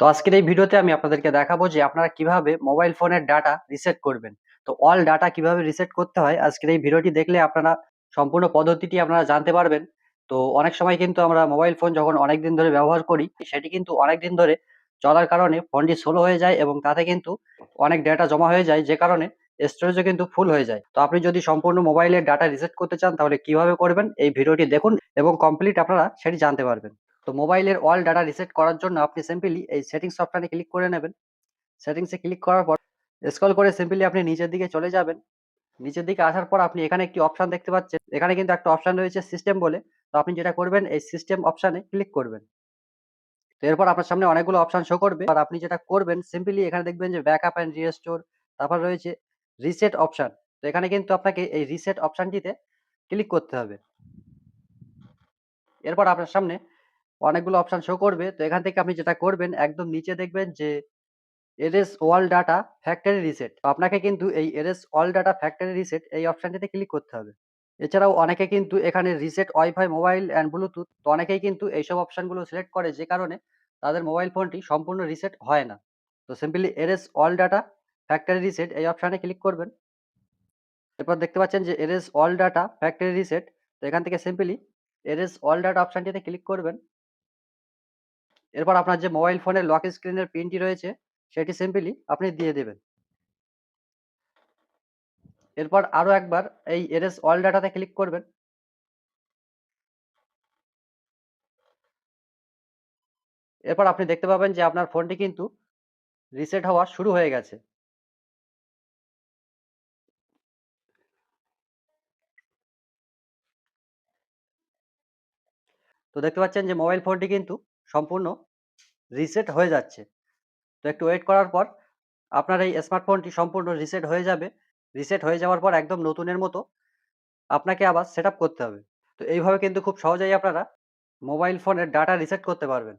তো আজকের এই ভিডিওতে আমি আপনাদেরকে দেখাবো যে আপনারা কিভাবে মোবাইল ফোনের ডাটা রিসেট করবেন। তো অল ডাটা কিভাবে রিসেট করতে হয় আজকের এই ভিডিওটি দেখলে আপনারা সম্পূর্ণ পদ্ধতিটি আপনারা জানতে পারবেন। তো অনেক সময় কিন্তু আমরা মোবাইল ফোন যখন অনেকদিন ধরে ব্যবহার করি সেটি কিন্তু অনেকদিন ধরে চলার কারণে ফোনটি স্লো হয়ে যায় এবং তাতে কিন্তু অনেক ডেটা জমা হয়ে যায়, যে কারণে স্টোরেজও কিন্তু ফুল হয়ে যায়। তো আপনি যদি সম্পূর্ণ মোবাইলের ডাটা রিসেট করতে চান তাহলে কিভাবে করবেন এই ভিডিওটি দেখুন এবং কমপ্লিট আপনারা সেটি জানতে পারবেন। তো মোবাইলের অল ডাটা রিসেট করার জন্য আপনি সিম্পলি এই সেটিংস অপশনে ক্লিক করে নেবেন। সেটিংসে ক্লিক করার পর স্ক্রল করে সিম্পলি আপনি নিচের দিকে চলে যাবেন। নিচের দিকে আসার পর আপনি এখানে একটি অপশন দেখতে পাচ্ছেন। এখানে কিন্তু একটা অপশন রয়েছে সিস্টেম বলে। তো আপনি যেটা করবেন এই সিস্টেম অপশনে ক্লিক করবেন। তো এরপর আপনার সামনে অনেকগুলো অপশন শো করবে। আর আপনি যেটা করবেন সিম্পলি এখানে দেখবেন যে ব্যাকআপ অ্যান্ড রিস্টোর, তারপর রয়েছে রিসেট অপশন। তো এখানে কিন্তু আপনাকে এই রিসেট অপশনটিতে ক্লিক করতে হবে। এরপর আপনার সামনে অনেকগুলো অপশন শো করবে। তো এখান থেকে আপনি যেটা করবেন একদম নিচে দেখবেন যে erase all data factory reset. তো আপনাকে কিন্তু এই এরএস অল ডাটা ফ্যাক্টরি রিসেট এই অপশনটিতে ক্লিক করতে হবে। এছাড়াও অনেকে কিন্তু এখানে reset wifi mobile and Bluetooth, তো অনেকেই কিন্তু এইসব অপশনগুলো সিলেক্ট করে, যে কারণে তাদের মোবাইল ফোনটি সম্পূর্ণ রিসেট হয় না। তো simply erase all data factory reset এই অপশনে ক্লিক করবেন। এরপর দেখতে পাচ্ছেন যে erase all data factory reset. তো এখান থেকে সিম্পলি এরএস অল ডাটা অপশনটিতে ক্লিক করবেন। এরপর আপনার যে মোবাইল ফোনের লক স্ক্রিনের পিনটি রয়েছে সেটি সিম্পলি আপনি দিয়ে দেবেন। এরপর আরো একবার এই এরএস অল ডাটাতে ক্লিক করবেন। এরপর আপনি দেখতে পাবেন যে আপনার ফোনটি কিন্তু রিসেট হওয়া শুরু হয়ে গেছে। তো দেখতে পাচ্ছেন যে মোবাইল ফোনটি কিন্তু সম্পূর্ণ রিসেট হয়ে যাচ্ছে। তো একটু ওয়েট করার পর আপনার এই স্মার্টফোনটি সম্পূর্ণ রিসেট হয়ে যাবে। রিসেট হয়ে যাওয়ার পর একদম নতুনের মতো আপনাকে আবার সেটআপ করতে হবে। তো এইভাবে কিন্তু খুব সহজেই আপনারা মোবাইল ফোনের ডাটা রিসেট করতে পারবেন।